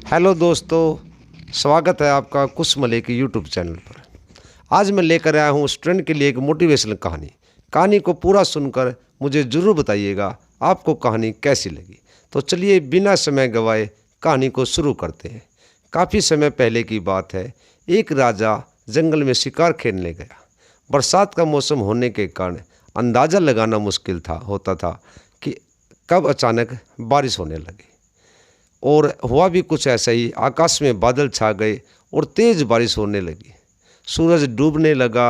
Hello दोस्तों, स्वागत है आपका कुछ मले के यूट्यूब चैनल पर। आज मैं लेकर आया हूँ स्टूडेंट के लिए एक मोटिवेशनल कहानी। कहानी को पूरा सुनकर मुझे ज़रूर बताइएगा आपको कहानी कैसी लगी। तो चलिए बिना समय गवाए कहानी को शुरू करते हैं। काफ़ी समय पहले की बात है। एक राजा जंगल में शिकार खेलने गया। बरसात का मौसम होने के कारण अंदाज़ा लगाना मुश्किल होता था कि कब अचानक बारिश होने लगी। और हुआ भी कुछ ऐसा ही। आकाश में बादल छा गए और तेज़ बारिश होने लगी। सूरज डूबने लगा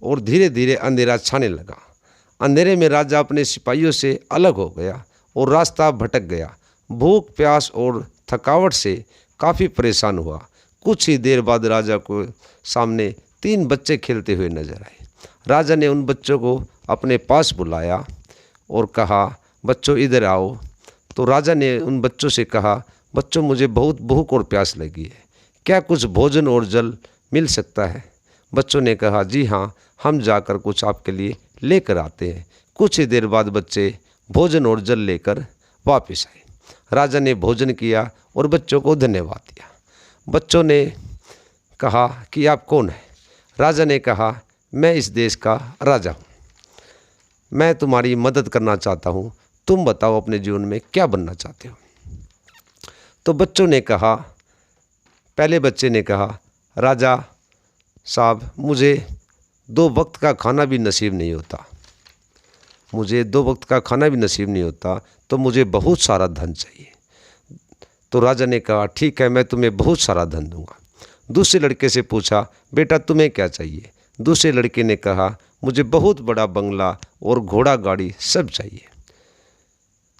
और धीरे धीरे अंधेरा छाने लगा। अंधेरे में राजा अपने सिपाहियों से अलग हो गया और रास्ता भटक गया। भूख, प्यास और थकावट से काफ़ी परेशान हुआ। कुछ ही देर बाद राजा को सामने 3 बच्चे खेलते हुए नजर आए। राजा ने उन बच्चों को अपने पास बुलाया और कहा, बच्चों इधर आओ। तो राजा ने उन बच्चों से कहा, बच्चों मुझे बहुत भूख और प्यास लगी है, क्या कुछ भोजन और जल मिल सकता है? बच्चों ने कहा, जी हाँ, हम जाकर कुछ आपके लिए लेकर आते हैं। कुछ ही देर बाद बच्चे भोजन और जल लेकर वापस आए। राजा ने भोजन किया और बच्चों को धन्यवाद दिया। बच्चों ने कहा कि आप कौन हैं? राजा ने कहा, मैं इस देश का राजा हूँ, मैं तुम्हारी मदद करना चाहता हूँ। तुम बताओ अपने जीवन में क्या बनना चाहते हो? तो बच्चों ने कहा, पहले बच्चे ने कहा, राजा साहब मुझे 2 वक्त का खाना भी नसीब नहीं होता, मुझे 2 वक्त का खाना भी नसीब नहीं होता, तो मुझे बहुत सारा धन चाहिए। तो राजा ने कहा, ठीक है, मैं तुम्हें बहुत सारा धन दूंगा। दूसरे लड़के से पूछा, बेटा तुम्हें क्या चाहिए? दूसरे लड़के ने कहा, मुझे बहुत बड़ा बंगला और घोड़ा गाड़ी सब चाहिए।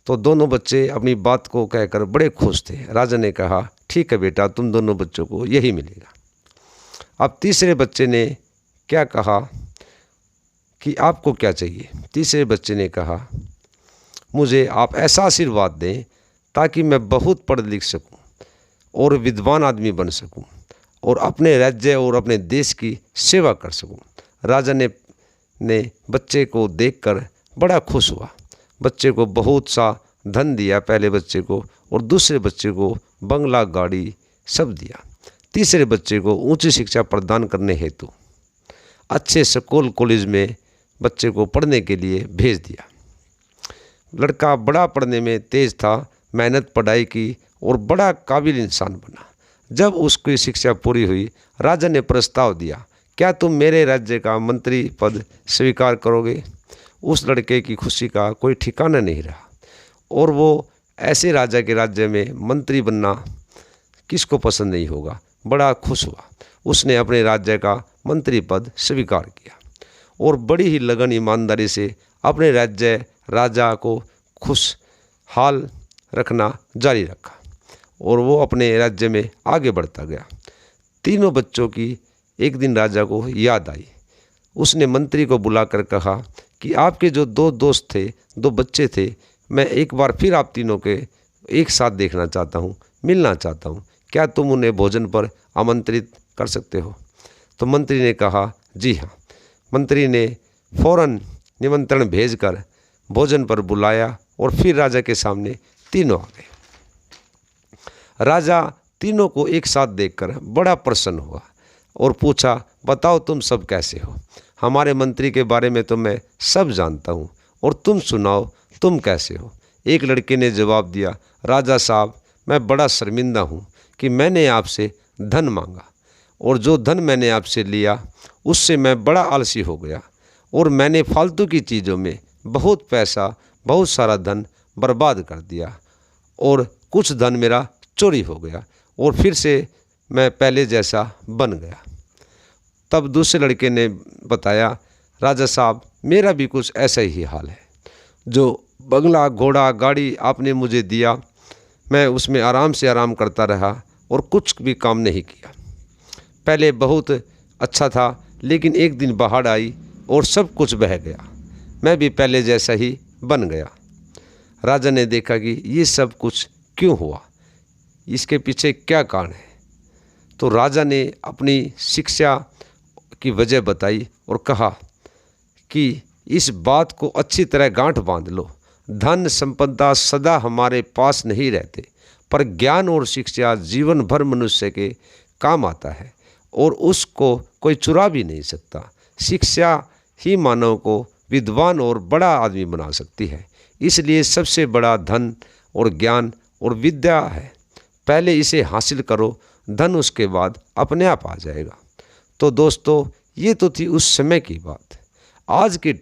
तो दोनों बच्चे अपनी बात को कहकर बड़े खुश थे। राजा ने कहा, ठीक है बेटा, तुम दोनों बच्चों को यही मिलेगा। अब तीसरे बच्चे ने क्या कहा कि आपको क्या चाहिए? तीसरे बच्चे ने कहा, मुझे आप ऐसा आशीर्वाद दें ताकि मैं बहुत पढ़ लिख सकूं और विद्वान आदमी बन सकूं और अपने राज्य और अपने देश की सेवा कर सकूं। राजा ने बच्चे को देखकर बड़ा खुश हुआ। बच्चे को बहुत सा धन दिया, पहले बच्चे को, और दूसरे बच्चे को बंगला गाड़ी सब दिया। तीसरे बच्चे को ऊंची शिक्षा प्रदान करने हेतु अच्छे स्कूल कॉलेज में बच्चे को पढ़ने के लिए भेज दिया। लड़का बड़ा पढ़ने में तेज था, मेहनत पढ़ाई की और बड़ा काबिल इंसान बना। जब उसकी शिक्षा पूरी हुई, राजा ने प्रस्ताव दिया, क्या तुम मेरे राज्य का मंत्री पद स्वीकार करोगे? उस लड़के की खुशी का कोई ठिकाना नहीं रहा। और वो ऐसे राजा के राज्य में मंत्री बनना किसको पसंद नहीं होगा। बड़ा खुश हुआ। उसने अपने राज्य का मंत्री पद स्वीकार किया और बड़ी ही लगन ईमानदारी से अपने राजा को खुशहाल रखना जारी रखा और वो अपने राज्य में आगे बढ़ता गया। तीनों बच्चों की एक दिन राजा को याद आई। उसने मंत्री को बुलाकर कहा कि आपके जो 2 दोस्त थे, 2 बच्चे थे, मैं एक बार फिर आप तीनों के एक साथ देखना चाहता हूँ, मिलना चाहता हूँ, क्या तुम उन्हें भोजन पर आमंत्रित कर सकते हो? तो मंत्री ने कहा, जी हाँ। मंत्री ने फौरन निमंत्रण भेजकर भोजन पर बुलाया और फिर राजा के सामने तीनों आ गए। राजा तीनों को एक साथ देखकर बड़ा प्रसन्न हुआ और पूछा, बताओ तुम सब कैसे हो? हमारे मंत्री के बारे में तो मैं सब जानता हूँ, और तुम सुनाओ, तुम कैसे हो? एक लड़के ने जवाब दिया, राजा साहब मैं बड़ा शर्मिंदा हूँ कि मैंने आपसे धन मांगा, और जो धन मैंने आपसे लिया उससे मैं बड़ा आलसी हो गया और मैंने फालतू की चीज़ों में बहुत पैसा, बहुत सारा धन बर्बाद कर दिया और कुछ धन मेरा चोरी हो गया और फिर से मैं पहले जैसा बन गया। तब दूसरे लड़के ने बताया, राजा साहब मेरा भी कुछ ऐसा ही हाल है। जो बंगला, घोड़ा, गाड़ी आपने मुझे दिया, मैं उसमें आराम से आराम करता रहा और कुछ भी काम नहीं किया। पहले बहुत अच्छा था, लेकिन एक दिन बाढ़ आई और सब कुछ बह गया। मैं भी पहले जैसा ही बन गया। राजा ने देखा कि ये सब कुछ क्यों हुआ, इसके पीछे क्या कारण है। तो राजा ने अपनी शिक्षा की वजह बताई और कहा कि इस बात को अच्छी तरह गांठ बांध लो, धन संपदा सदा हमारे पास नहीं रहते, पर ज्ञान और शिक्षा जीवन भर मनुष्य के काम आता है और उसको कोई चुरा भी नहीं सकता। शिक्षा ही मानव को विद्वान और बड़ा आदमी बना सकती है। इसलिए सबसे बड़ा धन और ज्ञान और विद्या है। पहले इसे हासिल करो, धन उसके बाद अपने आप आ जाएगा। तो दोस्तों, ये तो थी उस समय की बात। आज के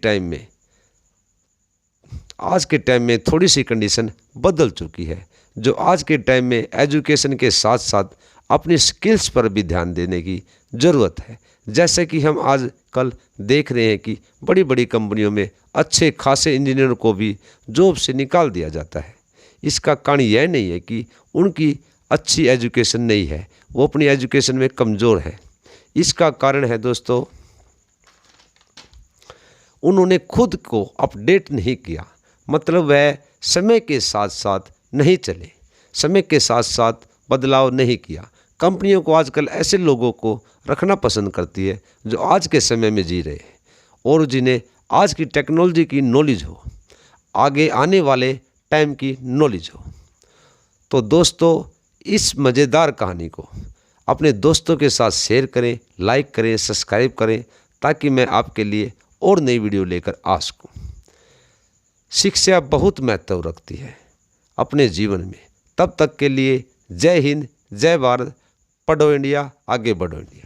टाइम में थोड़ी सी कंडीशन बदल चुकी है। जो आज के टाइम में एजुकेशन के साथ साथ अपनी स्किल्स पर भी ध्यान देने की ज़रूरत है। जैसे कि हम आजकल देख रहे हैं कि बड़ी बड़ी कंपनियों में अच्छे खासे इंजीनियर को भी जॉब से निकाल दिया जाता है। इसका कारण यह नहीं है कि उनकी अच्छी एजुकेशन नहीं है, वो अपनी एजुकेशन में कमज़ोर है। इसका कारण है दोस्तों, उन्होंने खुद को अपडेट नहीं किया, मतलब वह समय के साथ साथ नहीं चले, समय के साथ साथ बदलाव नहीं किया। कंपनियों को आजकल ऐसे लोगों को रखना पसंद करती है जो आज के समय में जी रहे हैं और जिन्हें आज की टेक्नोलॉजी की नॉलेज हो, आगे आने वाले टाइम की नॉलेज हो। तो दोस्तों, इस मज़ेदार कहानी को अपने दोस्तों के साथ शेयर करें, लाइक करें, सब्सक्राइब करें, ताकि मैं आपके लिए और नई वीडियो लेकर आ सकूँ। शिक्षा बहुत महत्व रखती है अपने जीवन में। तब तक के लिए जय हिंद, जय भारत, पढ़ो इंडिया, आगे बढ़ो इंडिया।